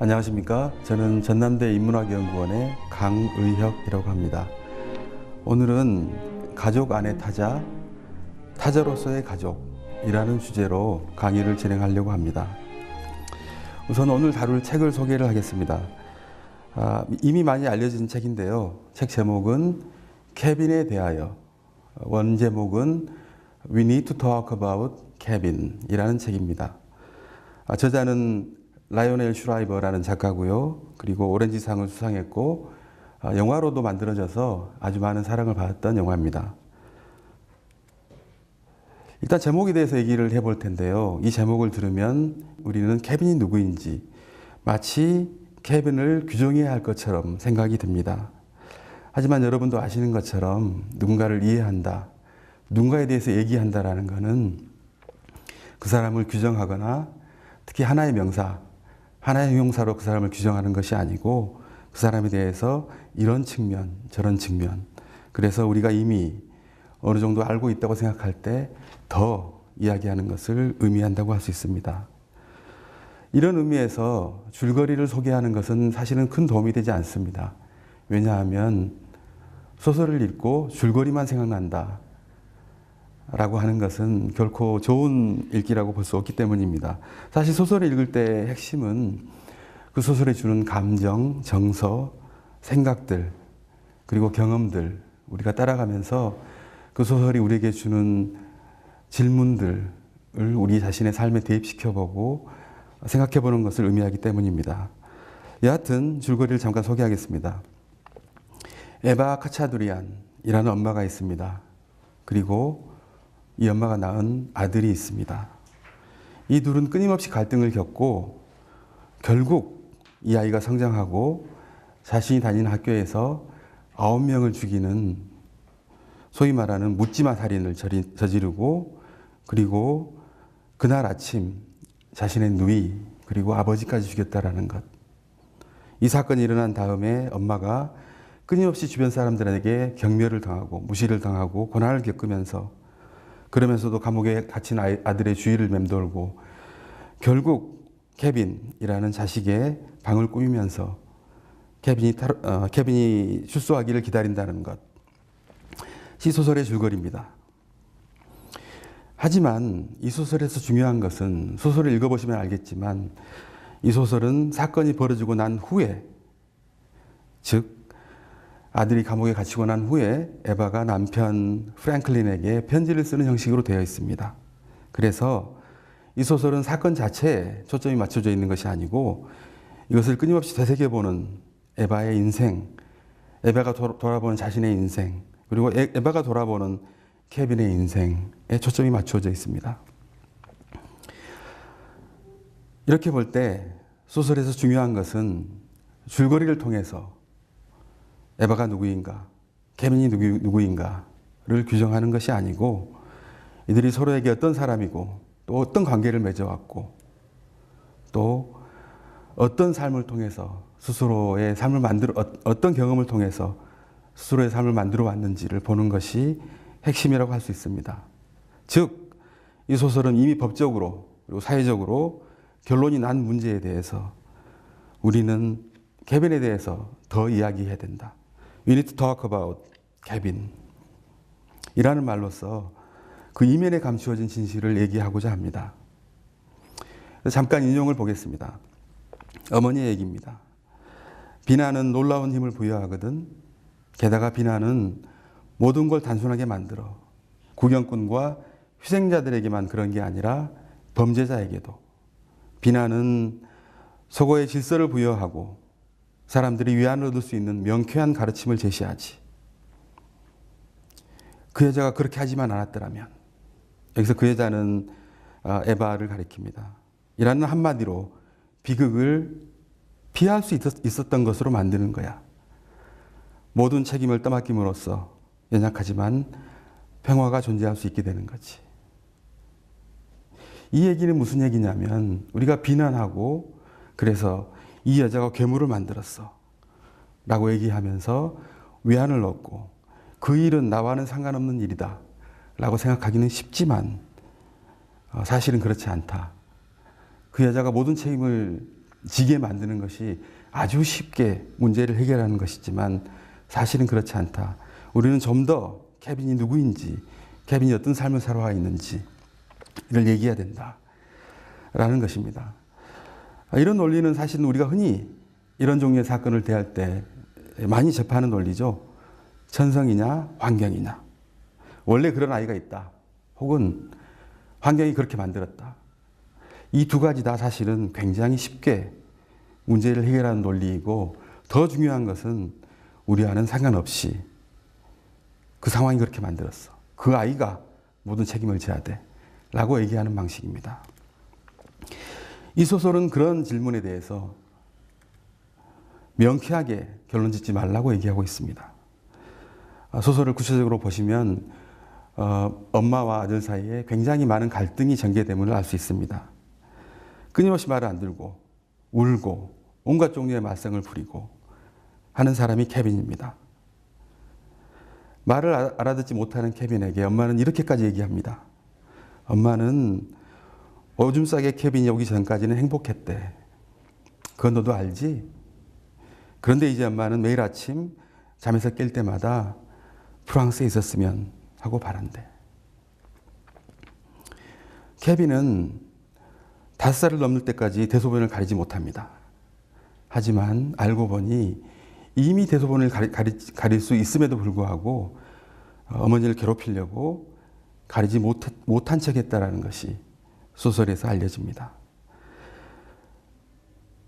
안녕하십니까. 저는 전남대 인문학연구원의 강의혁이라고 합니다. 오늘은 가족 안의 타자, 타자로서의 가족이라는 주제로 강의를 진행하려고 합니다. 우선 오늘 다룰 책을 소개를 하겠습니다. 이미 많이 알려진 책인데요. 책 제목은 케빈에 대하여, 원 제목은 We Need to Talk About Kevin 이라는 책입니다. 저자는 라이오넬 슈라이버라는 작가고요. 그리고 오렌지상을 수상했고 영화로도 만들어져서 아주 많은 사랑을 받았던 영화입니다. 일단 제목에 대해서 얘기를 해볼 텐데요. 이 제목을 들으면 우리는 케빈이 누구인지 마치 케빈을 규정해야 할 것처럼 생각이 듭니다. 하지만 여러분도 아시는 것처럼 누군가를 이해한다, 누군가에 대해서 얘기한다라는 것은 그 사람을 규정하거나 특히 하나의 명사, 하나의 형용사로 그 사람을 규정하는 것이 아니고 그 사람에 대해서 이런 측면, 저런 측면, 그래서 우리가 이미 어느 정도 알고 있다고 생각할 때 더 이야기하는 것을 의미한다고 할 수 있습니다. 이런 의미에서 줄거리를 소개하는 것은 사실은 큰 도움이 되지 않습니다. 왜냐하면 소설을 읽고 줄거리만 생각난다 라고 하는 것은 결코 좋은 읽기라고 볼 수 없기 때문입니다. 사실 소설을 읽을 때 핵심은 그 소설에 주는 감정, 정서, 생각들, 그리고 경험들, 우리가 따라가면서 그 소설이 우리에게 주는 질문들을 우리 자신의 삶에 대입시켜보고 생각해보는 것을 의미하기 때문입니다. 여하튼 줄거리를 잠깐 소개하겠습니다. 에바 카차두리안이라는 엄마가 있습니다. 그리고 이 엄마가 낳은 아들이 있습니다. 이 둘은 끊임없이 갈등을 겪고 결국 이 아이가 성장하고 자신이 다니는 학교에서 9명을 죽이는 소위 말하는 묻지마 살인을 저지르고 그리고 그날 아침 자신의 누이 그리고 아버지까지 죽였다라는 것. 이 사건이 일어난 다음에 엄마가 끊임없이 주변 사람들에게 경멸을 당하고 무시를 당하고 고난을 겪으면서 그러면서도 감옥에 갇힌 아들의 주위를 맴돌고 결국 케빈이라는 자식의 방을 꾸미면서 케빈이 출소하기를 기다린다는 것. 이 소설의 줄거리입니다. 하지만 이 소설에서 중요한 것은 소설을 읽어보시면 알겠지만 이 소설은 사건이 벌어지고 난 후에, 즉 아들이 감옥에 갇히고 난 후에 에바가 남편 프랭클린에게 편지를 쓰는 형식으로 되어 있습니다. 그래서 이 소설은 사건 자체에 초점이 맞춰져 있는 것이 아니고 이것을 끊임없이 되새겨보는 에바의 인생, 에바가 돌아보는 자신의 인생, 그리고 에바가 돌아보는 케빈의 인생에 초점이 맞춰져 있습니다. 이렇게 볼 때 소설에서 중요한 것은 줄거리를 통해서 에바가 누구인가, 케빈이 누구인가를 규정하는 것이 아니고 이들이 서로에게 어떤 사람이고 또 어떤 관계를 맺어왔고 또 어떤 삶을 통해서 스스로의 삶을 어떤 경험을 통해서 스스로의 삶을 만들어 왔는지를 보는 것이 핵심이라고 할 수 있습니다. 즉, 이 소설은 이미 법적으로 그리고 사회적으로 결론이 난 문제에 대해서 우리는 케빈에 대해서 더 이야기해야 된다. We need to talk about Kevin 이라는 말로서 그 이면에 감추어진 진실을 얘기하고자 합니다. 잠깐 인용을 보겠습니다. 어머니의 얘기입니다. 비난은 놀라운 힘을 부여하거든. 게다가 비난은 모든 걸 단순하게 만들어 구경꾼과 희생자들에게만 그런 게 아니라 범죄자에게도. 비난은 속어의 질서를 부여하고 사람들이 위안을 얻을 수 있는 명쾌한 가르침을 제시하지. 그 여자가 그렇게 하지만 않았더라면, 여기서 그 여자는 에바를 가리킵니다. 이라는 한마디로 비극을 피할 수 있었던 것으로 만드는 거야. 모든 책임을 떠맡김으로써 연약하지만 평화가 존재할 수 있게 되는 거지. 이 얘기는 무슨 얘기냐면 우리가 비난하고 그래서 이 여자가 괴물을 만들었어 라고 얘기하면서 위안을 얻고 그 일은 나와는 상관없는 일이다 라고 생각하기는 쉽지만 사실은 그렇지 않다. 그 여자가 모든 책임을 지게 만드는 것이 아주 쉽게 문제를 해결하는 것이지만 사실은 그렇지 않다. 우리는 좀 더 케빈이 누구인지, 케빈이 어떤 삶을 살아와 있는지 이걸 얘기해야 된다라는 것입니다. 이런 논리는 사실은 우리가 흔히 이런 종류의 사건을 대할 때 많이 접하는 논리죠. 천성이냐 환경이냐. 원래 그런 아이가 있다. 혹은 환경이 그렇게 만들었다. 이 두 가지 다 사실은 굉장히 쉽게 문제를 해결하는 논리이고, 더 중요한 것은 우리와는 상관없이 그 상황이 그렇게 만들었어. 그 아이가 모든 책임을 져야 돼. 라고 얘기하는 방식입니다. 이 소설은 그런 질문에 대해서 명쾌하게 결론 짓지 말라고 얘기하고 있습니다. 소설을 구체적으로 보시면 엄마와 아들 사이에 굉장히 많은 갈등이 전개됨을 알 수 있습니다. 끊임없이 말을 안 들고 울고 온갖 종류의 말썽을 부리고 하는 사람이 케빈입니다. 말을 알아듣지 못하는 케빈에게 엄마는 이렇게까지 얘기합니다. 엄마는 오줌 싸게 케빈이 오기 전까지는 행복했대. 그건 너도 알지? 그런데 이제 엄마는 매일 아침 잠에서 깰 때마다 프랑스에 있었으면 하고 바란대. 케빈은 5살을 넘을 때까지 대소변을 가리지 못합니다. 하지만 알고 보니 이미 대소변을 가릴 수 있음에도 불구하고 어머니를 괴롭히려고 가리지 못한 척 했다는 것이 소설에서 알려집니다.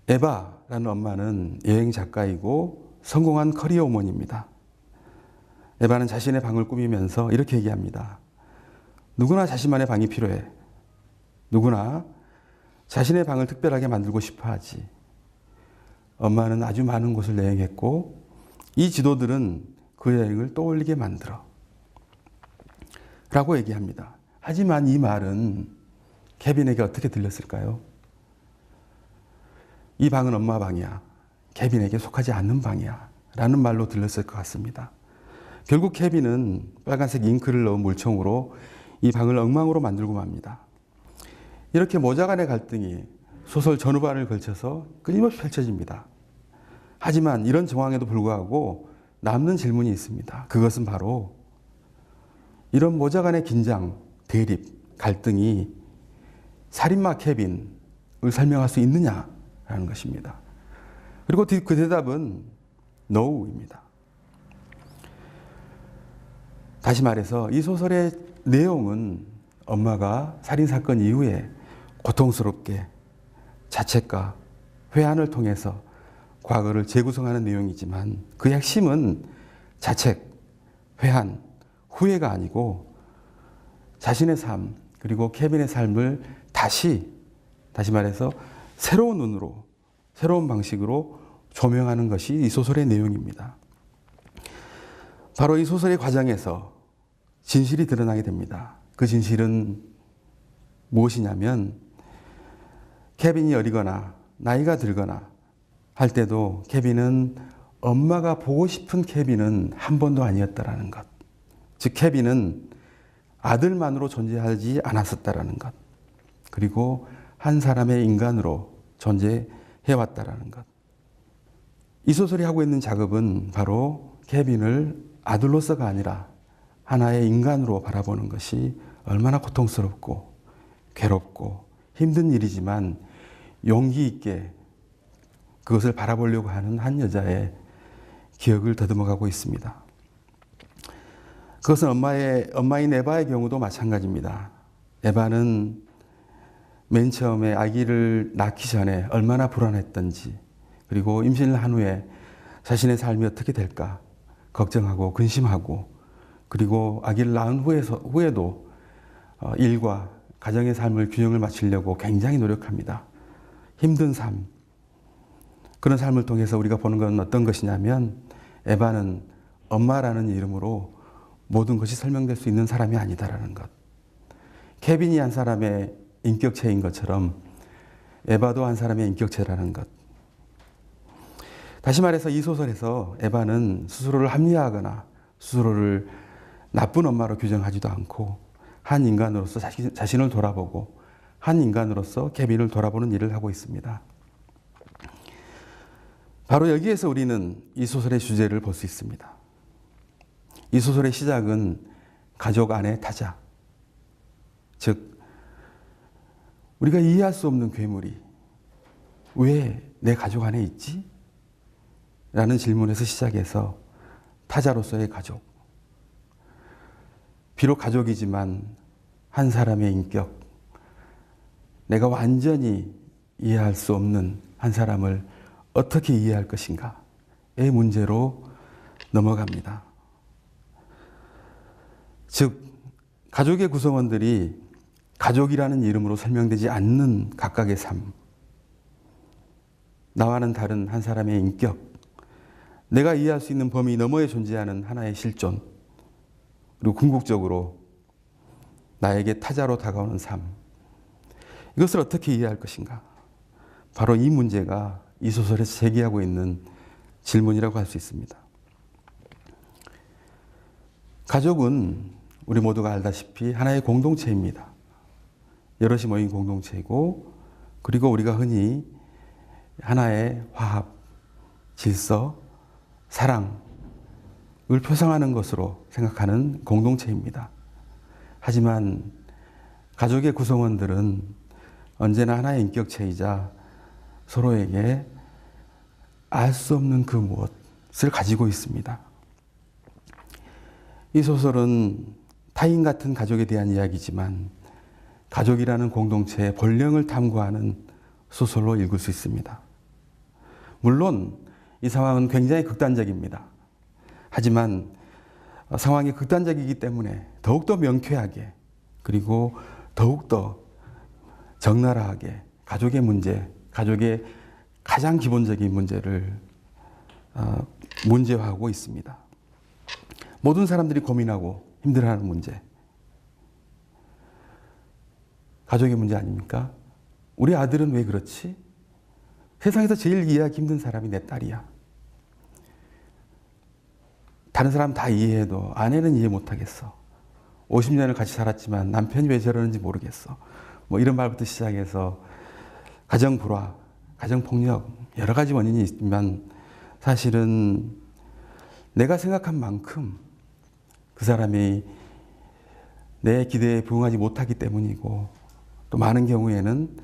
에바라는 엄마는 여행 작가이고 성공한 커리어 우먼입니다. 에바는 자신의 방을 꾸미면서 이렇게 얘기합니다. 누구나 자신만의 방이 필요해. 누구나 자신의 방을 특별하게 만들고 싶어 하지. 엄마는 아주 많은 곳을 여행했고 이 지도들은 그 여행을 떠올리게 만들어. 라고 얘기합니다. 하지만 이 말은 케빈에게 어떻게 들렸을까요? 이 방은 엄마 방이야. 케빈에게 속하지 않는 방이야. 라는 말로 들렸을 것 같습니다. 결국 케빈은 빨간색 잉크를 넣은 물총으로 이 방을 엉망으로 만들고 맙니다. 이렇게 모자 간의 갈등이 소설 전후반을 걸쳐서 끊임없이 펼쳐집니다. 하지만 이런 정황에도 불구하고 남는 질문이 있습니다. 그것은 바로 이런 모자 간의 긴장, 대립, 갈등이 살인마 케빈을 설명할 수 있느냐라는 것입니다. 그리고 그 대답은 no입니다. 다시 말해서 이 소설의 내용은 엄마가 살인사건 이후에 고통스럽게 자책과 회한을 통해서 과거를 재구성하는 내용이지만 그 핵심은 자책, 회한, 후회가 아니고 자신의 삶 그리고 케빈의 삶을 다시 말해서 새로운 눈으로 새로운 방식으로 조명하는 것이 이 소설의 내용입니다. 바로 이 소설의 과정에서 진실이 드러나게 됩니다. 그 진실은 무엇이냐면 케빈이 어리거나 나이가 들거나 할 때도 케빈은 엄마가 보고 싶은 케빈은 한 번도 아니었다라는 것. 즉 케빈은 아들만으로 존재하지 않았었다라는 것. 그리고 한 사람의 인간으로 존재해왔다라는 것. 이 소설이 하고 있는 작업은 바로 케빈을 아들로서가 아니라 하나의 인간으로 바라보는 것이 얼마나 고통스럽고 괴롭고 힘든 일이지만 용기 있게 그것을 바라보려고 하는 한 여자의 기억을 더듬어가고 있습니다. 그것은 엄마인 에바의 경우도 마찬가지입니다. 에바는 맨 처음에 아기를 낳기 전에 얼마나 불안했던지, 그리고 임신을 한 후에 자신의 삶이 어떻게 될까 걱정하고 근심하고, 그리고 아기를 낳은 후에도 일과 가정의 삶을 균형을 맞추려고 굉장히 노력합니다. 힘든 삶, 그런 삶을 통해서 우리가 보는 건 어떤 것이냐면 에바는 엄마라는 이름으로 모든 것이 설명될 수 있는 사람이 아니다라는 것. 케빈이 한 사람의 인격체인 것처럼 에바도 한 사람의 인격체라는 것. 다시 말해서 이 소설에서 에바는 스스로를 합리화하거나 스스로를 나쁜 엄마로 규정하지도 않고 한 인간으로서 자신을 돌아보고 한 인간으로서 케빈을 돌아보는 일을 하고 있습니다. 바로 여기에서 우리는 이 소설의 주제를 볼 수 있습니다. 이 소설의 시작은 가족 안의 타자, 즉 우리가 이해할 수 없는 괴물이 왜 내 가족 안에 있지? 라는 질문에서 시작해서 타자로서의 가족, 비록 가족이지만 한 사람의 인격, 내가 완전히 이해할 수 없는 한 사람을 어떻게 이해할 것인가의 문제로 넘어갑니다. 즉, 가족의 구성원들이 가족이라는 이름으로 설명되지 않는 각각의 삶, 나와는 다른 한 사람의 인격, 내가 이해할 수 있는 범위 너머에 존재하는 하나의 실존, 그리고 궁극적으로 나에게 타자로 다가오는 삶, 이것을 어떻게 이해할 것인가? 바로 이 문제가 이 소설에서 제기하고 있는 질문이라고 할 수 있습니다. 가족은 우리 모두가 알다시피 하나의 공동체입니다. 여럿이 모인 공동체이고, 그리고 우리가 흔히 하나의 화합, 질서, 사랑을 표상하는 것으로 생각하는 공동체입니다. 하지만 가족의 구성원들은 언제나 하나의 인격체이자 서로에게 알 수 없는 그 무엇을 가지고 있습니다. 이 소설은 타인 같은 가족에 대한 이야기지만 가족이라는 공동체의 본령을 탐구하는 소설로 읽을 수 있습니다. 물론 이 상황은 굉장히 극단적입니다. 하지만 상황이 극단적이기 때문에 더욱더 명쾌하게, 그리고 더욱더 적나라하게 가족의 문제, 가족의 가장 기본적인 문제를 문제화하고 있습니다. 모든 사람들이 고민하고 힘들어하는 문제, 가족의 문제 아닙니까? 우리 아들은 왜 그렇지? 세상에서 제일 이해하기 힘든 사람이 내 딸이야. 다른 사람 다 이해해도 아내는 이해 못하겠어. 50년을 같이 살았지만 남편이 왜 저러는지 모르겠어. 뭐 이런 말부터 시작해서 가정 불화, 가정 폭력, 여러 가지 원인이 있지만 사실은 내가 생각한 만큼 그 사람이 내 기대에 부응하지 못하기 때문이고, 또 많은 경우에는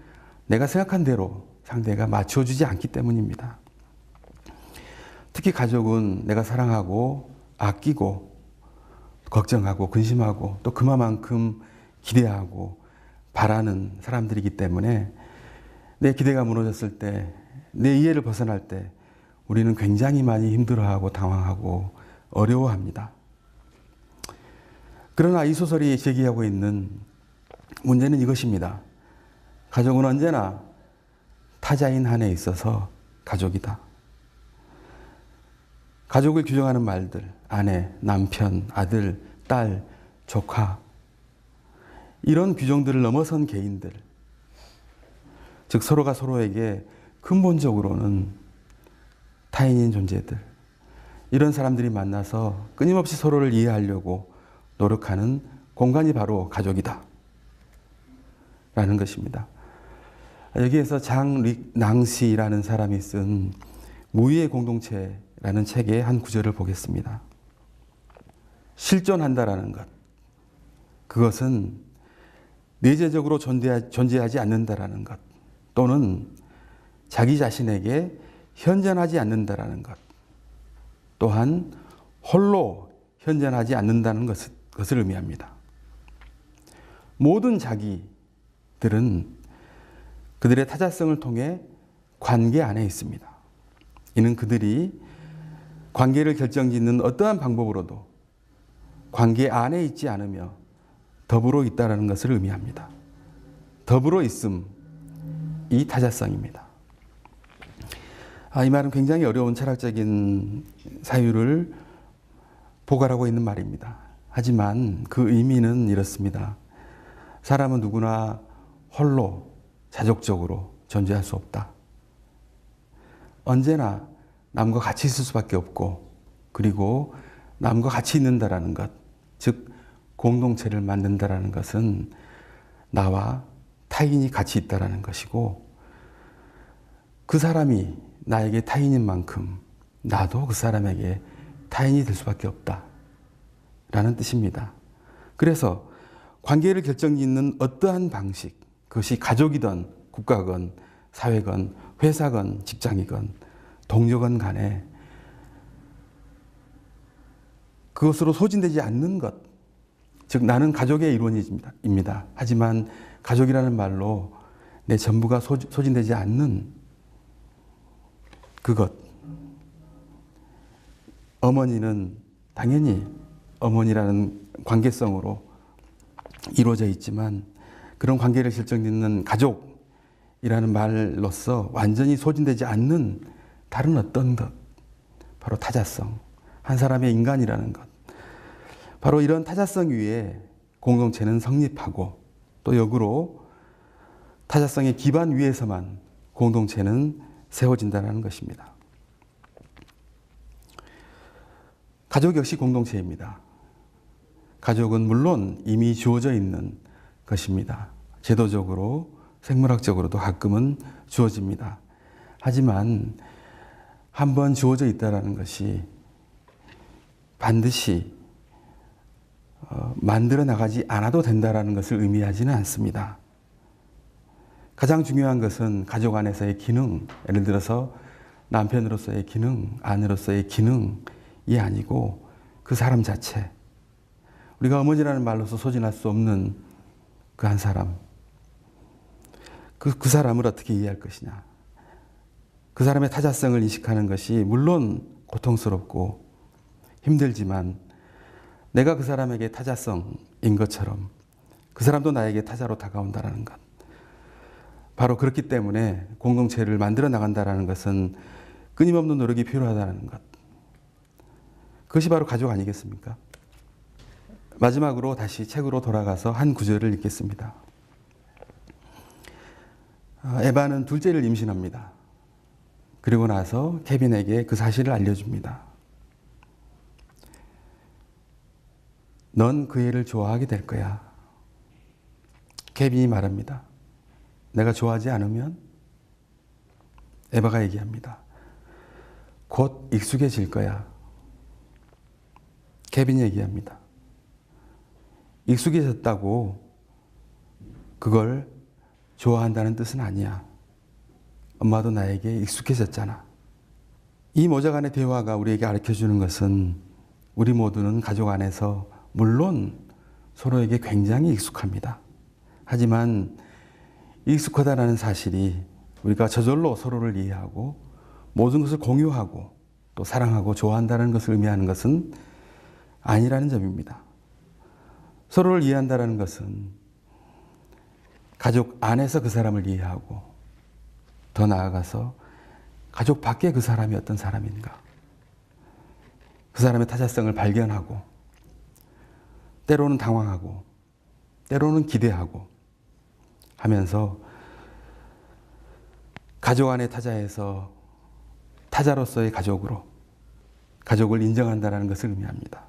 내가 생각한 대로 상대가 맞춰주지 않기 때문입니다. 특히 가족은 내가 사랑하고 아끼고 걱정하고 근심하고 또 그만큼 기대하고 바라는 사람들이기 때문에 내 기대가 무너졌을 때, 내 이해를 벗어날 때 우리는 굉장히 많이 힘들어하고 당황하고 어려워합니다. 그러나 이 소설이 제기하고 있는 문제는 이것입니다. 가족은 언제나 타자인 한에 있어서 가족이다. 가족을 규정하는 말들, 아내, 남편, 아들, 딸, 조카, 이런 규정들을 넘어선 개인들, 즉 서로가 서로에게 근본적으로는 타인인 존재들, 이런 사람들이 만나서 끊임없이 서로를 이해하려고 노력하는 공간이 바로 가족이다 라는 것입니다. 여기에서 장 낭시라는 사람이 쓴 무의의 공동체라는 책의 한 구절을 보겠습니다. 실존한다라는 것, 그것은 내재적으로 존재하지 않는다라는 것, 또는 자기 자신에게 현존하지 않는다라는 것, 또한 홀로 현존하지 않는다는 것을 의미합니다. 모든 자기들은 그들의 타자성을 통해 관계 안에 있습니다. 이는 그들이 관계를 결정짓는 어떠한 방법으로도 관계 안에 있지 않으며 더불어 있다는 것을 의미합니다. 더불어 있음, 이 타자성입니다. 이 말은 굉장히 어려운 철학적인 사유를 포괄하고 있는 말입니다. 하지만 그 의미는 이렇습니다. 사람은 누구나 홀로 자족적으로 존재할 수 없다. 언제나 남과 같이 있을 수밖에 없고, 그리고 남과 같이 있는다라는 것, 즉 공동체를 만든다라는 것은 나와 타인이 같이 있다라는 것이고, 그 사람이 나에게 타인인 만큼 나도 그 사람에게 타인이 될 수밖에 없다 라는 뜻입니다. 그래서 관계를 결정짓는 어떠한 방식, 그것이 가족이든 국가건 사회건 회사건 직장이건 동료건 간에 그것으로 소진되지 않는 것, 즉 나는 가족의 일원입니다. 하지만 가족이라는 말로 내 전부가 소진되지 않는 그것. 어머니는 당연히 어머니라는 관계성으로 이루어져 있지만 그런 관계를 결정짓는 가족이라는 말로서 완전히 소진되지 않는 다른 어떤 것, 바로 타자성, 한 사람의 인간이라는 것. 바로 이런 타자성 위에 공동체는 성립하고 또 역으로 타자성의 기반 위에서만 공동체는 세워진다는 것입니다. 가족 역시 공동체입니다. 가족은 물론 이미 주어져 있는 것입니다. 제도적으로, 생물학적으로도 가끔은 주어집니다. 하지만 한번 주어져 있다는 것이 반드시 만들어 나가지 않아도 된다는 것을 의미하지는 않습니다. 가장 중요한 것은 가족 안에서의 기능, 예를 들어서 남편으로서의 기능, 아내로서의 기능이 아니고 그 사람 자체, 우리가 어머니라는 말로서 소진할 수 없는 그 한 사람, 그 사람을 어떻게 이해할 것이냐. 그 사람의 타자성을 인식하는 것이 물론 고통스럽고 힘들지만 내가 그 사람에게 타자성인 것처럼 그 사람도 나에게 타자로 다가온다는 것. 바로 그렇기 때문에 공동체를 만들어 나간다는 것은 끊임없는 노력이 필요하다는 것. 그것이 바로 가족 아니겠습니까? 마지막으로 다시 책으로 돌아가서 한 구절을 읽겠습니다. 에바는 둘째를 임신합니다. 그리고 나서 케빈에게 그 사실을 알려줍니다. 넌 그 애를 좋아하게 될 거야. 케빈이 말합니다. 내가 좋아하지 않으면? 에바가 얘기합니다. 곧 익숙해질 거야. 케빈이 얘기합니다. 익숙해졌다고 그걸 좋아한다는 뜻은 아니야. 엄마도 나에게 익숙해졌잖아. 이 모자 간의 대화가 우리에게 가르쳐주는 것은 우리 모두는 가족 안에서 물론 서로에게 굉장히 익숙합니다. 하지만 익숙하다는 사실이 우리가 저절로 서로를 이해하고 모든 것을 공유하고 또 사랑하고 좋아한다는 것을 의미하는 것은 아니라는 점입니다. 서로를 이해한다는 것은 가족 안에서 그 사람을 이해하고 더 나아가서 가족 밖에 그 사람이 어떤 사람인가, 그 사람의 타자성을 발견하고 때로는 당황하고 때로는 기대하고 하면서 가족 안의 타자에서 타자로서의 가족으로 가족을 인정한다는 것을 의미합니다.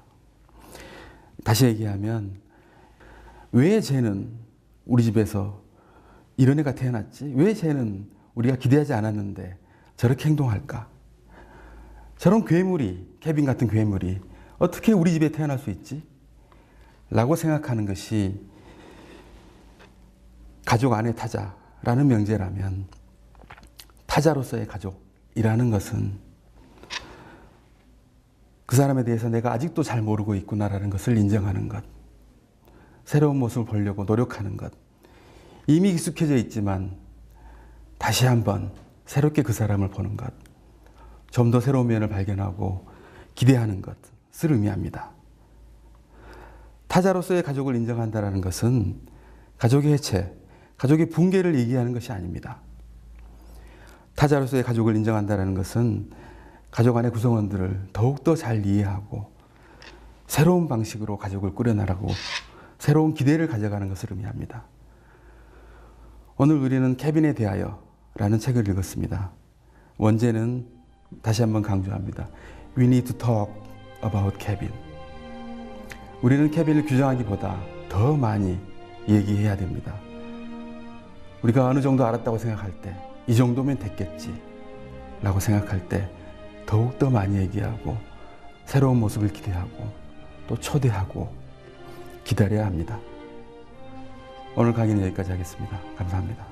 다시 얘기하면 왜 쟤는 우리 집에서 이런 애가 태어났지? 왜 쟤는 우리가 기대하지 않았는데 저렇게 행동할까? 저런 괴물이, 케빈 같은 괴물이 어떻게 우리 집에 태어날 수 있지? 라고 생각하는 것이 가족 안의 타자라는 명제라면 타자로서의 가족이라는 것은 그 사람에 대해서 내가 아직도 잘 모르고 있구나라는 것을 인정하는 것, 새로운 모습을 보려고 노력하는 것, 이미 익숙해져 있지만 다시 한번 새롭게 그 사람을 보는 것, 좀 더 새로운 면을 발견하고 기대하는 것을 의미합니다. 타자로서의 가족을 인정한다는 것은 가족의 해체, 가족의 붕괴를 얘기하는 것이 아닙니다. 타자로서의 가족을 인정한다는 것은 가족 안의 구성원들을 더욱더 잘 이해하고 새로운 방식으로 가족을 꾸려나가고 새로운 기대를 가져가는 것을 의미합니다. 오늘 우리는 케빈에 대하여 라는 책을 읽었습니다. 원제는 다시 한번 강조합니다. We need to talk about Kevin. 우리는 케빈을 규정하기보다 더 많이 얘기해야 됩니다. 우리가 어느 정도 알았다고 생각할 때 이 정도면 됐겠지 라고 생각할 때 더욱더 많이 얘기하고 새로운 모습을 기대하고 또 초대하고 기다려야 합니다. 오늘 강의는 여기까지 하겠습니다. 감사합니다.